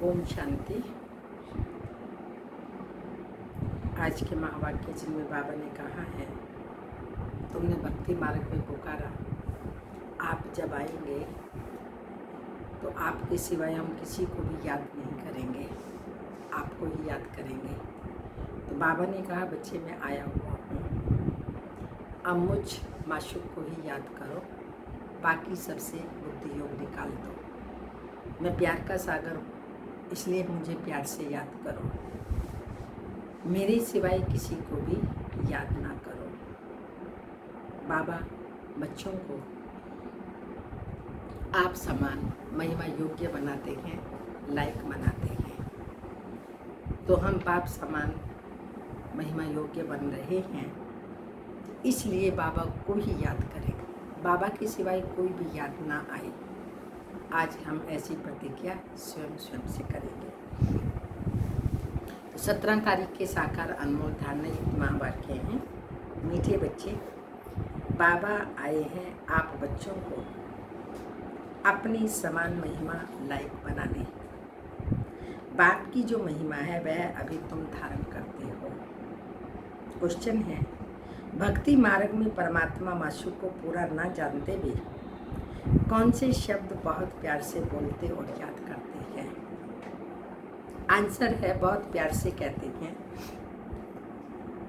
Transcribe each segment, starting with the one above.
ओम शांति। आज के महावाक्य जिनमें बाबा ने कहा है, तुमने भक्ति मार्ग में पुकारा, आप जब आएंगे तो आपके सिवाय हम किसी को भी याद नहीं करेंगे, आपको ही याद करेंगे। तो बाबा ने कहा, बच्चे मैं आया हुआ हूँ, अब मुझ माशूक को ही याद करो, बाकी सबसे बुद्धि योग निकाल दो। मैं प्यार का सागर हूँ, इसलिए मुझे प्यार से याद करो, मेरे सिवाय किसी को भी याद ना करो। बाबा बच्चों को आप समान महिमा योग्य बनाते हैं, लायक बनाते हैं। तो हम बाप समान महिमा योग्य बन रहे हैं, तो इसलिए बाबा को ही याद करें, बाबा के सिवाय कोई भी याद ना आए। आज हम ऐसी प्रतिज्ञा स्वयं से करेंगे। 17 तारीख के साकार अनमोल धारणा महावाक्य हैं। मीठे बच्चे, बाबा आए हैं आप बच्चों को अपनी समान महिमा लायक बनाने। बाप की जो महिमा है वह अभी तुम धारण करते हो। क्वेश्चन है, भक्ति मार्ग में परमात्मा माशूक को पूरा ना जानते भी कौन से शब्द बहुत प्यार से बोलते और याद करते हैं? आंसर है, बहुत प्यार से कहते हैं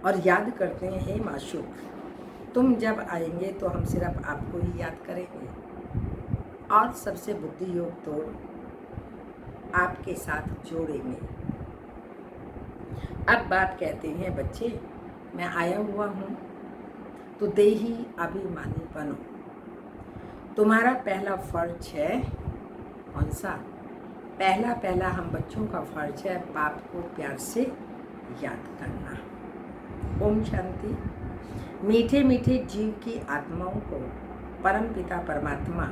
और याद करते हैं, हे माशूक तुम जब आएंगे तो हम सिर्फ आपको ही याद करेंगे और सबसे बुद्धि योग तोड़ आपके साथ जोड़ेंगे। अब बात कहते हैं, बच्चे मैं आया हुआ हूँ तो देही अभिमानी बनो। तुम्हारा पहला फर्ज है कौन सा? पहला हम बच्चों का फर्ज है बाप को प्यार से याद करना। ओम शांति। मीठे मीठे जीव की आत्माओं को परम पिता परमात्मा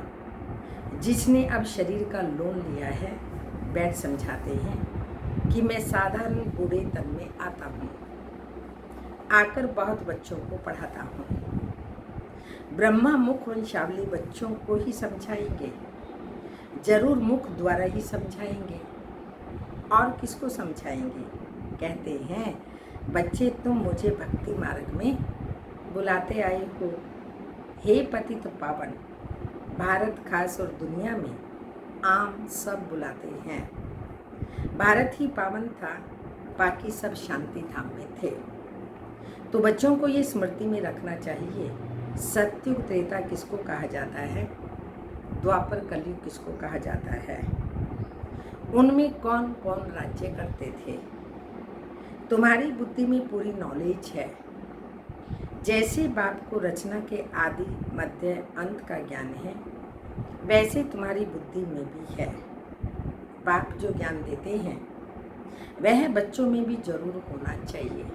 जिसने अब शरीर का लोन लिया है, बैठ समझाते हैं कि मैं साधारण बूढ़े तन में आता हूँ, आकर बहुत बच्चों को पढ़ाता हूँ। ब्रह्मा मुख वंशावली बच्चों को ही समझाएंगे, जरूर मुख द्वारा ही समझाएंगे, और किसको समझाएंगे? कहते हैं, बच्चे तुम मुझे भक्ति मार्ग में बुलाते आए हो। हे पतित पावन, भारत खास और दुनिया में आम सब बुलाते हैं। भारत ही पावन था, बाकी सब शांति धाम में थे। तो बच्चों को ये स्मृति में रखना चाहिए, सत्युग त्रेता किसको कहा जाता है, द्वापर कलयुग किसको कहा जाता है, उनमें कौन कौन राज्य करते थे। तुम्हारी बुद्धि में पूरी नॉलेज है। जैसे बाप को रचना के आदि मध्य अंत का ज्ञान है, वैसे तुम्हारी बुद्धि में भी है। बाप जो ज्ञान देते हैं वह बच्चों में भी जरूर होना चाहिए।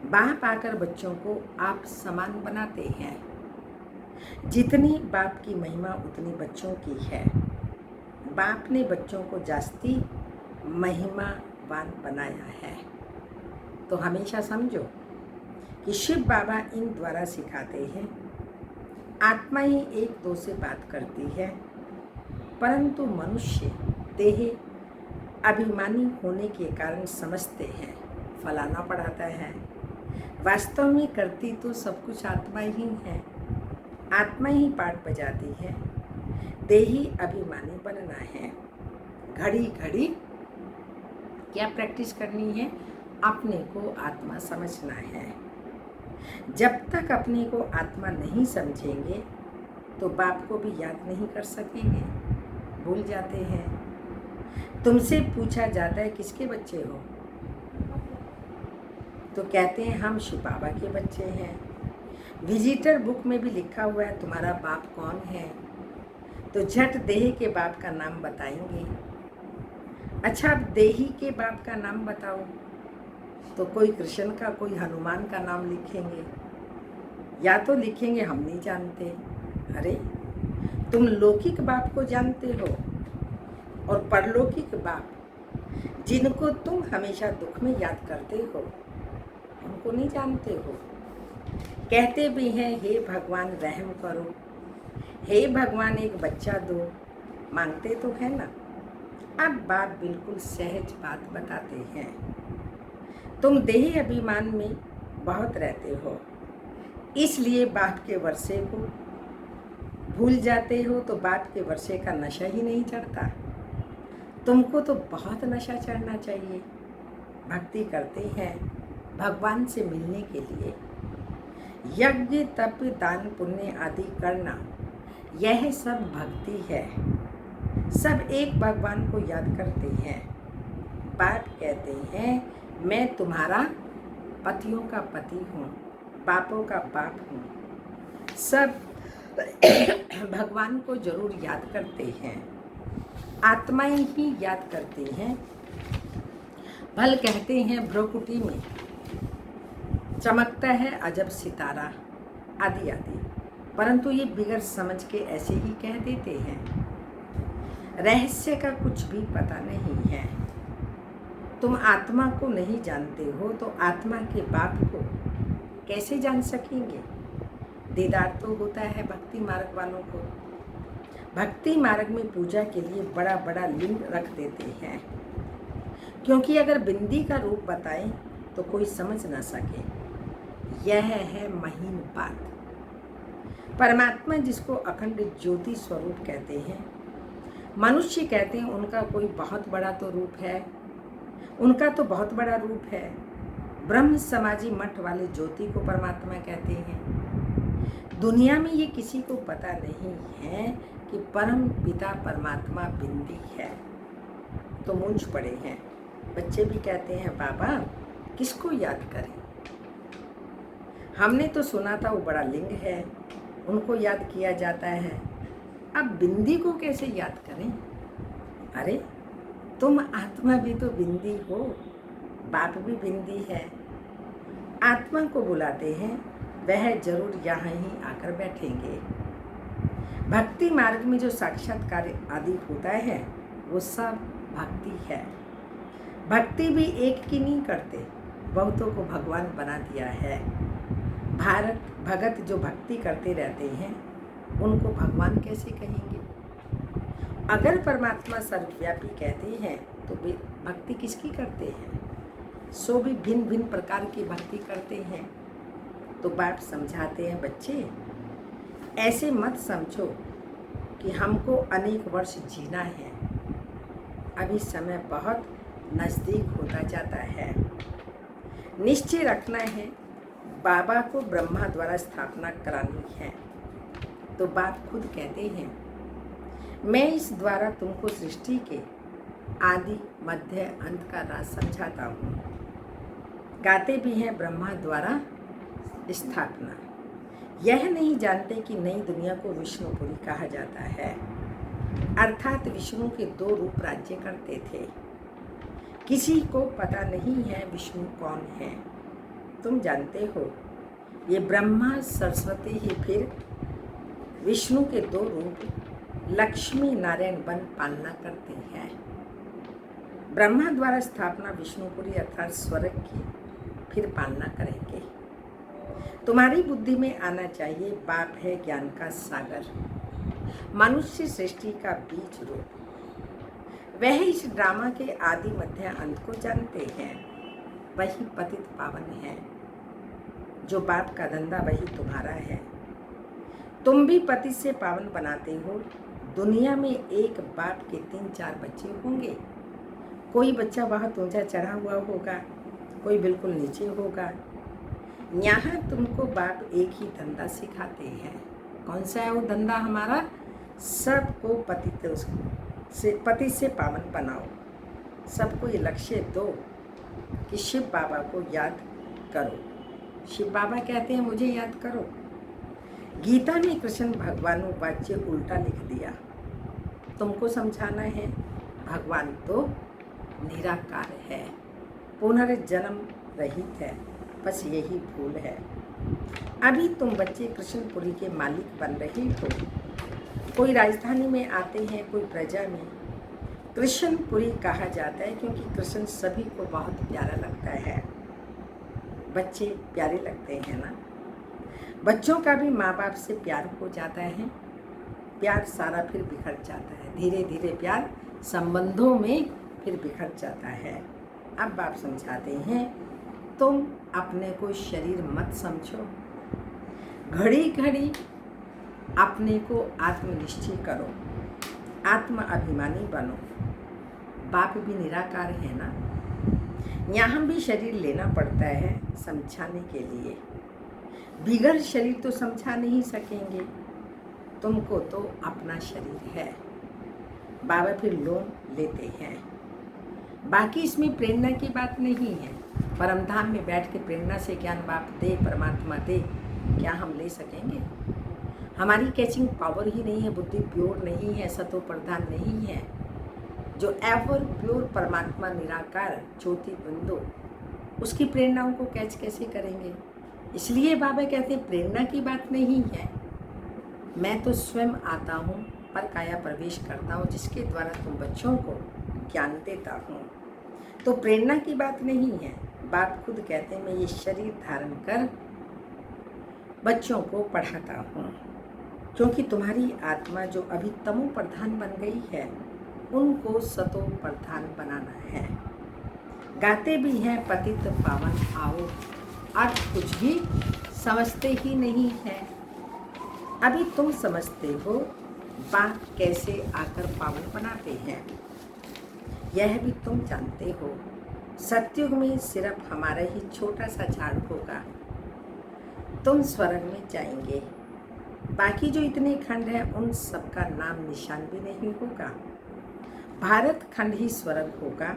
बाप आकर बच्चों को आप समान बनाते हैं। जितनी बाप की महिमा उतनी बच्चों की है। बाप ने बच्चों को जास्ती महिमावान बनाया है। तो हमेशा समझो कि शिव बाबा इन द्वारा सिखाते हैं, आत्मा ही एक दो से बात करती है, परंतु मनुष्य देह अभिमानी होने के कारण समझते हैं फलाना पढ़ाता है। वास्तव में करती तो सब कुछ आत्मा ही है, आत्मा ही पाठ बजाती है। देही अभिमानी बनना है। घड़ी घड़ी क्या प्रैक्टिस करनी है? अपने को आत्मा समझना है। जब तक अपने को आत्मा नहीं समझेंगे तो बाप को भी याद नहीं कर सकेंगे, भूल जाते हैं। तुमसे पूछा जाता है किसके बच्चे हो, तो कहते हैं हम शिव बाबा के बच्चे हैं। विजिटर बुक में भी लिखा हुआ है तुम्हारा बाप कौन है, तो झट देही के बाप का नाम बताएंगे। अच्छा, अब देही के बाप का नाम बताओ, तो कोई कृष्ण का, कोई हनुमान का नाम लिखेंगे, या तो लिखेंगे हम नहीं जानते। अरे तुम लौकिक बाप को जानते हो और परलौकिक बाप जिनको तुम हमेशा दुख में याद करते हो उनको नहीं जानते हो। कहते भी हैं, हे भगवान रहम करो, हे भगवान एक बच्चा दो, मांगते तो है ना। अब बाप बिल्कुल सहज बात बताते हैं। तुम देही अभिमान में बहुत रहते हो, इसलिए बाप के वर्षे को भूल जाते हो, तो बाप के वर्षे का नशा ही नहीं चढ़ता। तुमको तो बहुत नशा चढ़ना चाहिए। भक्ति करते हैं भगवान से मिलने के लिए। यज्ञ तप दान पुण्य आदि करना, यह सब भक्ति है। सब एक भगवान को याद करते हैं। बाप कहते हैं मैं तुम्हारा पतियों का पति हूँ, बापों का बाप हूँ। सब भगवान को जरूर याद करते हैं, आत्माएं ही याद करती हैं। भल कहते हैं भ्रुकुटी में चमकता है अजब सितारा आदि आदि, परंतु ये बिगड़ समझ के ऐसे ही कह देते हैं। रहस्य का कुछ भी पता नहीं है। तुम आत्मा को नहीं जानते हो तो आत्मा के बाप को कैसे जान सकेंगे। दीदार तो होता है भक्ति मार्ग वालों को। भक्ति मार्ग में पूजा के लिए बड़ा बड़ा लिंग रख देते हैं, क्योंकि अगर बिंदी का रूप बताएं तो कोई समझ ना सके। यह है महीन बात। परमात्मा जिसको अखंड ज्योति स्वरूप कहते हैं, मनुष्य कहते हैं उनका कोई बहुत बड़ा तो रूप है, उनका तो बहुत बड़ा रूप है। ब्रह्म समाजी मठ वाले ज्योति को परमात्मा कहते हैं। दुनिया में ये किसी को पता नहीं है कि परम पिता परमात्मा बिंदी है, तो मूंझ पड़े हैं। बच्चे भी कहते हैं बाबा किसको याद करें। हमने तो सुना था वो बड़ा लिंग है, उनको याद किया जाता है, अब बिंदी को कैसे याद करें। अरे तुम आत्मा भी तो बिंदी हो, बाप भी बिंदी है। आत्मा को बुलाते हैं, वह जरूर यहाँ ही आकर बैठेंगे। भक्ति मार्ग में जो साक्षात्कार आदि होता है वो सब भक्ति है। भक्ति भी एक की नहीं करते, बहुतों को भगवान बना दिया है। भारत भगत जो भक्ति करते रहते हैं उनको भगवान कैसे कहेंगे। अगर परमात्मा सर्वव्यापी कहते हैं तो वे भक्ति किसकी करते हैं। सो भी भिन्न भिन्न प्रकार की भक्ति करते हैं। तो बाप समझाते हैं बच्चे ऐसे मत समझो कि हमको अनेक वर्ष जीना है, अभी समय बहुत नज़दीक होता जाता है। निश्चय रखना है बाबा को ब्रह्मा द्वारा स्थापना करानी है। तो बाप खुद कहते हैं मैं इस द्वारा तुमको सृष्टि के आदि मध्य अंत का राज समझाता हूँ। गाते भी हैं ब्रह्मा द्वारा स्थापना। यह नहीं जानते कि नई दुनिया को विष्णुपुरी कहा जाता है, अर्थात विष्णु के 2 रूप राज्य करते थे। किसी को पता नहीं है विष्णु कौन है। तुम जानते हो ये ब्रह्मा सरस्वती ही फिर विष्णु के 2 रूप लक्ष्मी नारायण बन पालना करते हैं। ब्रह्मा द्वारा स्थापना विष्णुपुरी अर्थात स्वर्ग की फिर पालना करेंगे। तुम्हारी बुद्धि में आना चाहिए बाप है ज्ञान का सागर, मनुष्य सृष्टि का बीज रूप। वह इस ड्रामा के आदि मध्य अंत को जानते हैं। वही पतित पावन है। जो बाप का धंधा वही तुम्हारा है। तुम भी पति से पावन बनाते हो। दुनिया में एक बाप के 3-4 बच्चे होंगे। कोई बच्चा बहुत ऊंचा चढ़ा हुआ होगा, कोई बिल्कुल नीचे होगा। यहाँ तुमको बाप एक ही धंधा सिखाते हैं। कौन सा है वो धंधा हमारा? सबको पति से पावन बनाओ। सबको ये लक्ष्य दो कि शिव बाबा को याद करो। शिव बाबा कहते हैं मुझे याद करो। गीता में कृष्ण भगवान वाच्य उल्टा लिख दिया। तुमको समझाना है भगवान तो निराकार है, पुनर्जन्म रहित है, बस यही भूल है। अभी तुम बच्चे कृष्णपुरी के मालिक बन रहे हो। कोई राजधानी में आते हैं, कोई प्रजा में। कृष्णपुरी कहा जाता है क्योंकि कृष्ण सभी को बहुत प्यारा लगता है। बच्चे प्यारे लगते हैं ना। बच्चों का भी माँ बाप से प्यार हो जाता है। प्यार सारा फिर बिखर जाता है। धीरे धीरे प्यार संबंधों में फिर बिखर जाता है। अब बाप समझाते हैं, तुम अपने को शरीर मत समझो, घड़ी घड़ी अपने को आत्मनिश्चय करो, आत्म अभिमानी बनो। बाप भी निराकार है ना, यहाँ भी शरीर लेना पड़ता है समझाने के लिए। बिगड़ शरीर तो समझा नहीं सकेंगे, तुमको तो अपना शरीर है। बाबा फिर लोन लेते हैं। बाकी इसमें प्रेरणा की बात नहीं है। परमधाम में बैठ के प्रेरणा से ज्ञान बाप दे, परमात्मा दे, क्या हम ले सकेंगे? हमारी कैचिंग पावर ही नहीं है, बुद्धि प्योर नहीं है, सतो प्रधान नहीं है। जो एवर प्योर परमात्मा निराकार ज्योति बिंदु, उसकी प्रेरणाओं को कैच कैसे करेंगे? इसलिए बाबा कहते हैं प्रेरणा की बात नहीं है। मैं तो स्वयं आता हूँ, पर काया प्रवेश करता हूँ, जिसके द्वारा तुम बच्चों को ज्ञान देता हूँ। तो प्रेरणा की बात नहीं है। बाप खुद कहते हैं मैं ये शरीर धारण कर बच्चों को पढ़ाता हूँ, क्योंकि तुम्हारी आत्मा जो अभी तमो प्रधान बन गई है, उनको सतो प्रधान बनाना है। गाते भी हैं पतित पावन आओ, अर्थ कुछ भी समझते ही नहीं है। अभी तुम समझते हो बाप कैसे आकर पावन बनाते हैं, यह भी तुम जानते हो। सतयुग में सिर्फ हमारा ही छोटा सा झाड़ होगा, तुम स्वर्ग में जाएंगे। बाकी जो इतने खंड हैं उन सबका नाम निशान भी नहीं होगा। भारत खंड ही स्वर्ग होगा।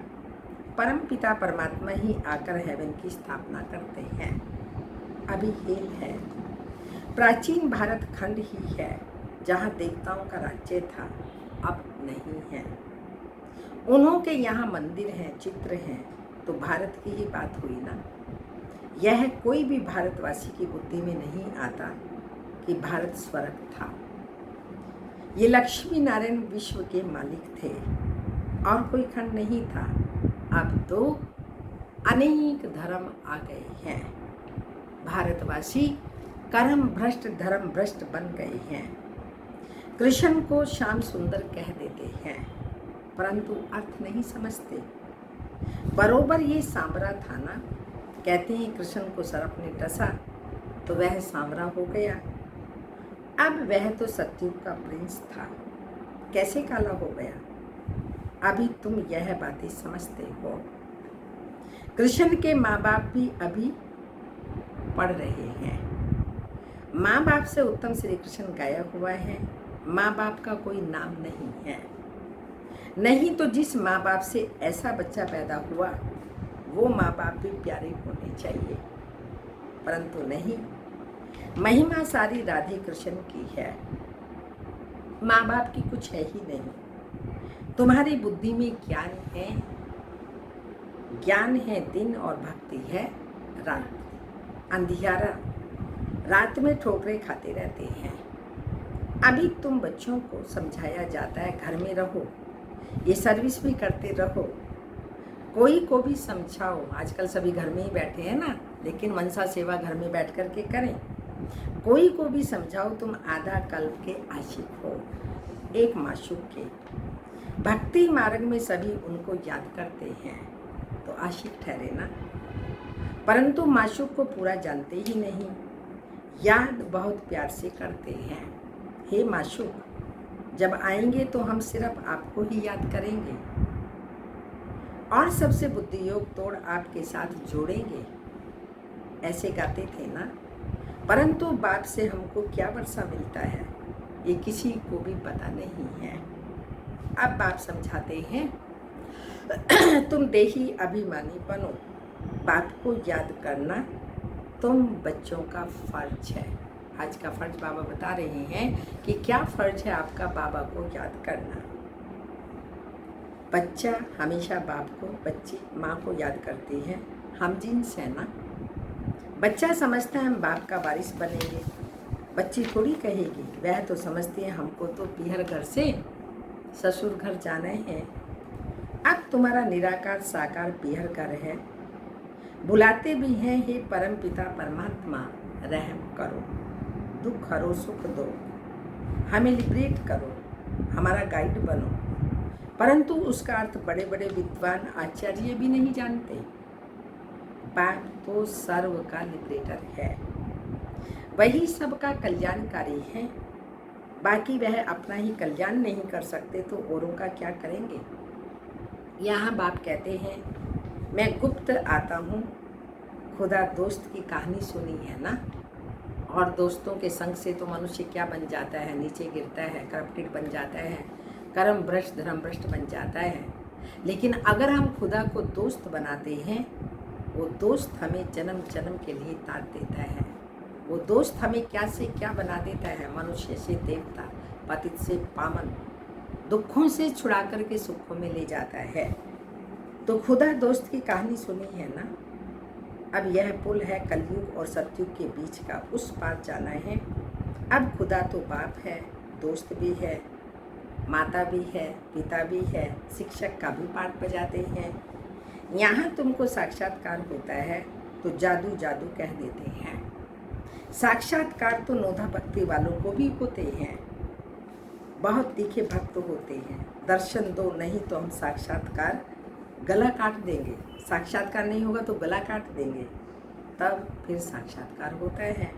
परम पिता परमात्मा ही आकर हेवन की स्थापना करते हैं। अभी हेल है। प्राचीन भारत खंड ही है जहाँ देवताओं का राज्य था, अब नहीं है। उन्हों के यहाँ मंदिर हैं, चित्र हैं, तो भारत की ही बात हुई ना। यह कोई भी भारतवासी की बुद्धि में नहीं आता कि भारत स्वर्ग था। ये लक्ष्मी नारायण विश्व के मालिक थे और कोई खंड नहीं था। अब तो अनेक धर्म आ गए हैं। भारतवासी कर्म भ्रष्ट धर्म भ्रष्ट बन गए हैं। कृष्ण को श्याम सुंदर कह देते हैं, परंतु अर्थ नहीं समझते। बरोबर ये सांवरा था ना। कहते हैं कृष्ण को सर्प ने डसा तो वह सांवरा हो गया। अब वह तो सतयुग का प्रिंस था, कैसे काला हो गया? अभी तुम यह बातें समझते हो। कृष्ण के माँ बाप भी अभी पढ़ रहे हैं। माँ बाप से उत्तम श्री कृष्ण गाया हुआ है। माँ बाप का कोई नाम नहीं है। नहीं तो जिस माँ बाप से ऐसा बच्चा पैदा हुआ, वो माँ बाप भी प्यारे होने चाहिए, परंतु नहीं। महिमा सारी राधे कृष्ण की है, माँ बाप की कुछ है ही नहीं। तुम्हारी बुद्धि में ज्ञान है, ज्ञान है दिन और भक्ति है रात। अंधियारा रात में ठोकरें खाते रहते हैं। अभी तुम बच्चों को समझाया जाता है घर में रहो, ये सर्विस भी करते रहो, कोई को भी समझाओ। आजकल सभी घर में ही बैठे हैं ना, लेकिन मनसा सेवा घर में बैठ कर के करें। कोई को भी समझाओ तुम आधा कल्प के आशिक हो, एक माशूक के। भक्ति मार्ग में सभी उनको याद करते हैं तो आशिक ठहरे ना, परंतु माशूक को पूरा जानते ही नहीं, याद बहुत प्यार से करते हैं। हे माशूक, जब आएंगे तो हम सिर्फ आपको ही याद करेंगे और सबसे बुद्धि योग तोड़ आपके साथ जोड़ेंगे, ऐसे गाते थे ना। परंतु बाप से हमको क्या वर्षा मिलता है, ये किसी को भी पता नहीं है। अब बाप समझाते हैं तुम देही अभिमानी बनो, बाप को याद करना तुम बच्चों का फर्ज है। आज का फर्ज बाबा बता रहे हैं कि क्या फर्ज है आपका बाबा को याद करना। बच्चा हमेशा बाप को, बच्ची माँ को याद करती है। हम जिन्स है ना। बच्चा समझता है हम बाप का वारिस बनेंगे, बच्ची थोड़ी कहेगी। वह तो समझती है हमको तो पीहर घर से ससुर घर जाना है। अब तुम्हारा निराकार साकार पीहर घर है। बुलाते भी हैं हे परम पिता परमात्मा, रहम करो, दुख हरो सुख दो, हमें लिबरेट करो, हमारा गाइड बनो। परंतु उसका अर्थ बड़े बड़े विद्वान आचार्य भी नहीं जानते। बाप तो सर्व का लिबरेटर है, वही सबका कल्याणकारी है। बाकी वह अपना ही कल्याण नहीं कर सकते तो औरों का क्या करेंगे। यहाँ बाप कहते हैं, मैं गुप्त आता हूँ। खुदा दोस्त की कहानी सुनी है ना, और दोस्तों के संग से तो मनुष्य क्या बन जाता है, नीचे गिरता है, करप्टेड बन जाता है, कर्म भ्रष्ट धर्म भ्रष्ट बन जाता है। लेकिन अगर हम खुदा को दोस्त बनाते हैं, वो दोस्त हमें जन्म जन्म के लिए तार देता है। वो दोस्त हमें क्या से क्या बना देता है, मनुष्य से देवता, पतित से पावन, दुखों से छुड़ा करके सुखों में ले जाता है। तो खुदा दोस्त की कहानी सुनी है ना। अब यह पुल है कलयुग और सतयुग के बीच का, उस पार जाना है। अब खुदा तो बाप है, दोस्त भी है, माता भी है, पिता भी है, शिक्षक का भी पाठ बजाते हैं। यहाँ तुमको साक्षात्कार होता है तो जादू जादू कह देते हैं। साक्षात्कार तो नोधा भक्ति वालों को भी होते हैं, बहुत तीखे भक्त होते हैं। दर्शन दो, नहीं तो हम साक्षात्कार गला काट देंगे। साक्षात्कार नहीं होगा तो गला काट देंगे, तब फिर साक्षात्कार होता है।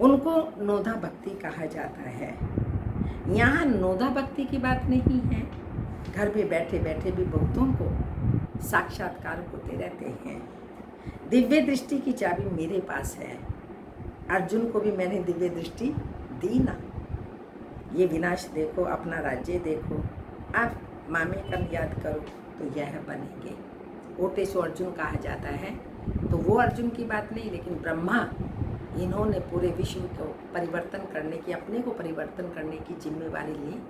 उनको नोधा भक्ति कहा जाता है। यहाँ नोधा भक्ति की बात नहीं है, घर में बैठे बैठे भी बहुतों को साक्षात्कार होते रहते हैं। दिव्य दृष्टि की चाबी मेरे पास है। अर्जुन को भी मैंने दिव्य दृष्टि दी ना। ये विनाश देखो, अपना राज्य देखो, आप मामे कम याद करो तो यह बनेंगे। ओटे सो अर्जुन कहा जाता है, तो वो अर्जुन की बात नहीं, लेकिन ब्रह्मा इन्होंने पूरे विश्व को परिवर्तन करने की, अपने को परिवर्तन करने की जिम्मेवारी ली।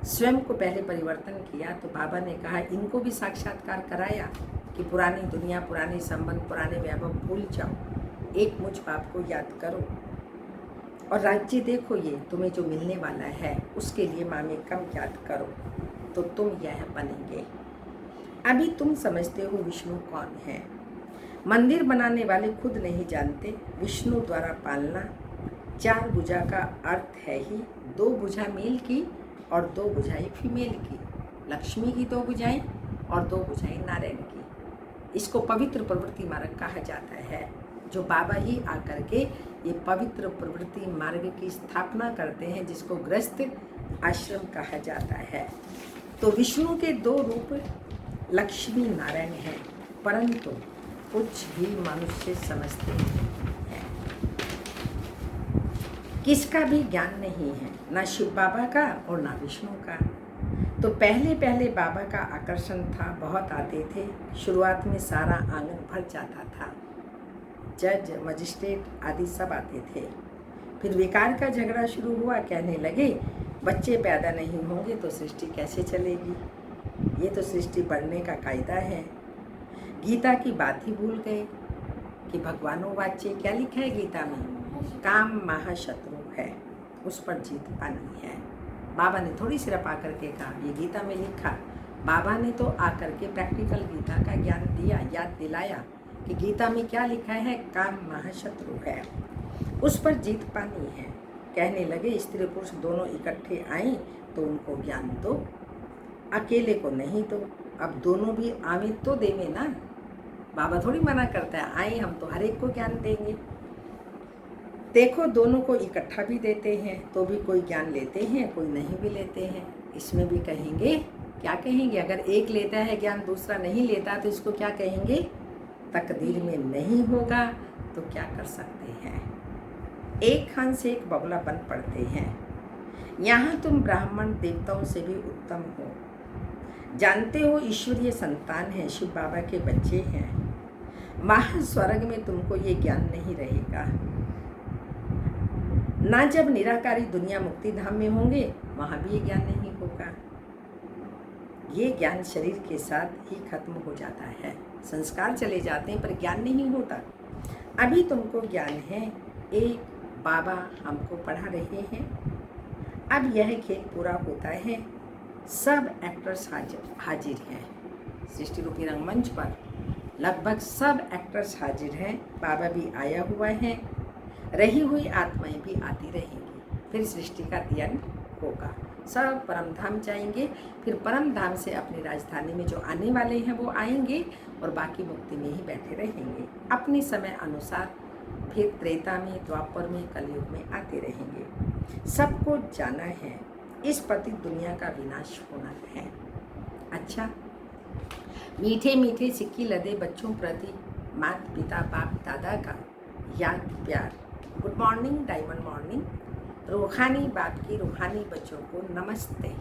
स्वयं को पहले परिवर्तन किया, तो बाबा ने कहा इनको भी साक्षात्कार कराया कि पुरानी दुनिया, पुराने संबंध, पुराने वैभव भूल जाओ, एक मुझ बाप को याद करो और राज्य देखो, ये तुम्हें जो मिलने वाला है उसके लिए मामे कम याद करो तो तुम यह बनेंगे। अभी तुम समझते हो विष्णु कौन है। मंदिर बनाने वाले खुद नहीं जानते विष्णु द्वारा पालना। चार भुजा का अर्थ है ही, दो भुजा मेल की और दो भुजाएं फीमेल की। लक्ष्मी की दो भुजाएं और दो भुजाएं नारायण की। इसको पवित्र प्रवृत्ति मार्ग कहा जाता है, जो बाबा ही आकर के ये पवित्र प्रवृत्ति मार्ग की स्थापना करते हैं, जिसको गृहस्थ आश्रम कहा जाता है। तो विष्णु के दो रूप लक्ष्मी नारायण हैं, परंतु कुछ भी मनुष्य समझते हैं, किसका भी ज्ञान नहीं है, ना शिव बाबा का और ना विष्णु का। तो पहले पहले बाबा का आकर्षण था, बहुत आते थे। शुरुआत में सारा आंगन भर जाता था, जज मजिस्ट्रेट आदि सब आते थे। फिर विकार का झगड़ा शुरू हुआ, कहने लगे बच्चे पैदा नहीं होंगे तो सृष्टि कैसे चलेगी, ये तो सृष्टि बढ़ने का कायदा है। गीता की बात ही भूल गए कि भगवानों वाच्य क्या लिखा है गीता में, काम महाशत्रु है, उस पर जीत पानी है। बाबा ने थोड़ी सिर्फ आकर के कहा ये गीता में लिखा, बाबा ने तो आकर के प्रैक्टिकल गीता का ज्ञान दिया, याद दिलाया कि गीता में क्या लिखा है, काम महाशत्रु है, उस पर जीत पानी है। कहने लगे स्त्री पुरुष दोनों इकट्ठे आए तो उनको ज्ञान दो, अकेले को नहीं दो। अब दोनों भी आवे तो देवे ना, बाबा थोड़ी मना करता है, आए हम तो हर एक को ज्ञान देंगे। देखो दोनों को इकट्ठा भी देते हैं तो भी कोई ज्ञान लेते हैं, कोई नहीं भी लेते हैं। इसमें भी कहेंगे, क्या कहेंगे, अगर एक लेता है ज्ञान दूसरा नहीं लेता तो इसको क्या कहेंगे, तकदीर में नहीं होगा तो क्या कर सकते हैं। एक खान से एक बगुला बन पड़ते हैं। यहाँ तुम ब्राह्मण देवताओं से भी उत्तम हो, जानते हो ईश्वरीय संतान है, शिव बाबा के बच्चे हैं। महास्वर्ग में तुमको ये ज्ञान नहीं रहेगा ना, जब निराकारी दुनिया मुक्ति धाम में होंगे वहाँ भी ये ज्ञान नहीं होगा। ये ज्ञान शरीर के साथ ही खत्म हो जाता है, संस्कार चले जाते हैं पर ज्ञान नहीं होता। अभी तुमको ज्ञान है, एक बाबा हमको पढ़ा रहे हैं। अब यह खेल पूरा होता है, सब एक्टर्स हाजिर हैं सृष्टि रूपी रंगमंच पर, लगभग सब एक्टर्स हाजिर हैं। बाबा भी आया हुआ है, रही हुई आत्माएं भी आती रहेंगी, फिर सृष्टि का अंत होगा। सब परम धाम जाएंगे। फिर परम धाम से अपनी राजधानी में जो आने वाले हैं वो आएंगे और बाकी मुक्ति में ही बैठे रहेंगे। अपने समय अनुसार फिर त्रेता में, द्वापर में, कलयुग में आते रहेंगे। सबको जाना है, इस प्रति दुनिया का विनाश होना है। अच्छा, मीठे मीठे सिक्की लदे बच्चों प्रति माता पिता बाप दादा का याद प्यार। Good morning, diamond morning. रूहानी बाप की रूहानी बच्चों को नमस्ते।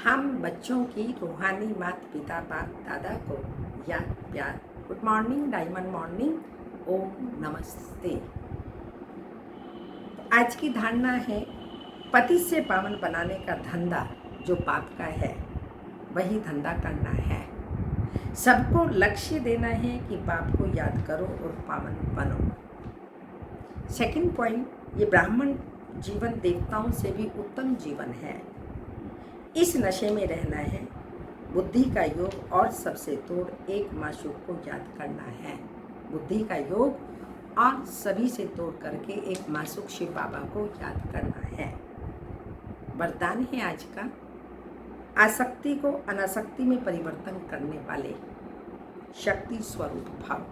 हम बच्चों की रूहानी माता पिता बाप दादा को याद प्यार। Good morning, diamond morning. ओम नमस्ते। आज की धारणा है, पति से पावन बनाने का धंधा जो पाप का है वही धंधा करना है। सबको लक्ष्य देना है कि बाप को याद करो और पावन बनो। सेकंड पॉइंट, ये ब्राह्मण जीवन देवताओं से भी उत्तम जीवन है। इस नशे में रहना है। बुद्धि का योग और सबसे तोड़ एक माशूक को याद करना है। बुद्धि का योग और सभी से तोड़ करके एक माशूक शिव बाबा को याद करना है। वरदान है आज का, आसक्ति को अनासक्ति में परिवर्तन करने वाले शक्ति स्वरूप भाव।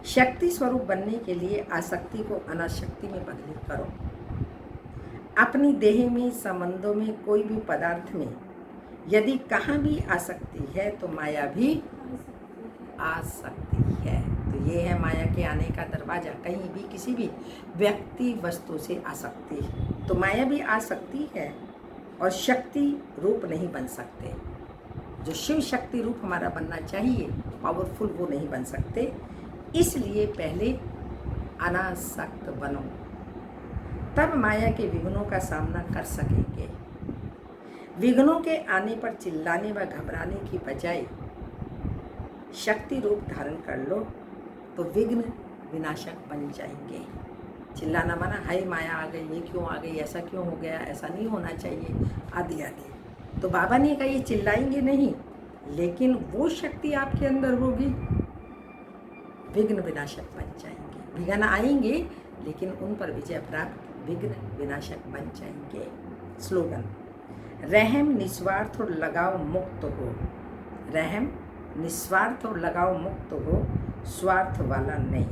शक्ति स्वरूप बनने के लिए आसक्ति को अनासक्ति में बदली करो। अपनी देह में, संबंधों में, कोई भी पदार्थ में यदि कहाँ भी आसक्ति है तो माया भी आ सकती है। तो ये है माया के आने का दरवाजा। कहीं भी किसी भी व्यक्ति वस्तु से आसक्ति, तो माया भी आ सकती है और शक्ति रूप नहीं बन सकते। जो शिव शक्ति रूप हमारा बनना चाहिए, पावरफुल, वो नहीं बन सकते। इसलिए पहले अनासक्त बनो, तब माया के विघ्नों का सामना कर सकेंगे। विघ्नों के आने पर चिल्लाने व घबराने की बजाय शक्ति रूप धारण कर लो तो विघ्न विनाशक बन जाएंगे। चिल्लाना माना हाय माया आ गई, ये क्यों आ गई, ऐसा क्यों हो गया, ऐसा नहीं होना चाहिए, आदि आदि। तो बाबा ने कहा ये चिल्लाएंगे नहीं, लेकिन वो शक्ति आपके अंदर होगी, विघ्न विनाशक बन जाएंगे। विघ्न आएंगे लेकिन उन पर विजय प्राप्त विघ्न विनाशक बन जाएंगे। स्लोगन, रहम निस्वार्थ और लगाव मुक्त हो। रहम निस्वार्थ और लगाव मुक्त हो, स्वार्थ वाला नहीं।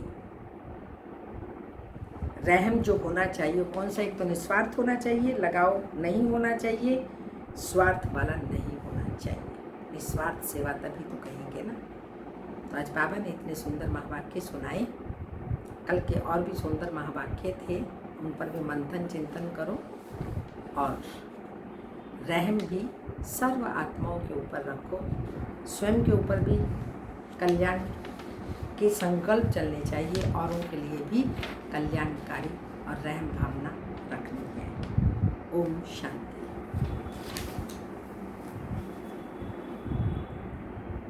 रहम जो होना चाहिए कौन सा, एक तो निस्वार्थ होना चाहिए, लगाव नहीं होना चाहिए, स्वार्थ वाला नहीं होना चाहिए। निस्वार्थ सेवा तभी तो कहेंगे ना। तो आज बाबा ने इतने सुंदर महावाक्य सुनाए। कल के और भी सुंदर महावाक्य थे, उन पर भी मंथन चिंतन करो और रहम भी सर्व आत्माओं के ऊपर रखो। स्वयं के ऊपर भी कल्याण के संकल्प चलने चाहिए, औरों के लिए भी कल्याणकारी और रहम भावना रखनी है। ओम शांति।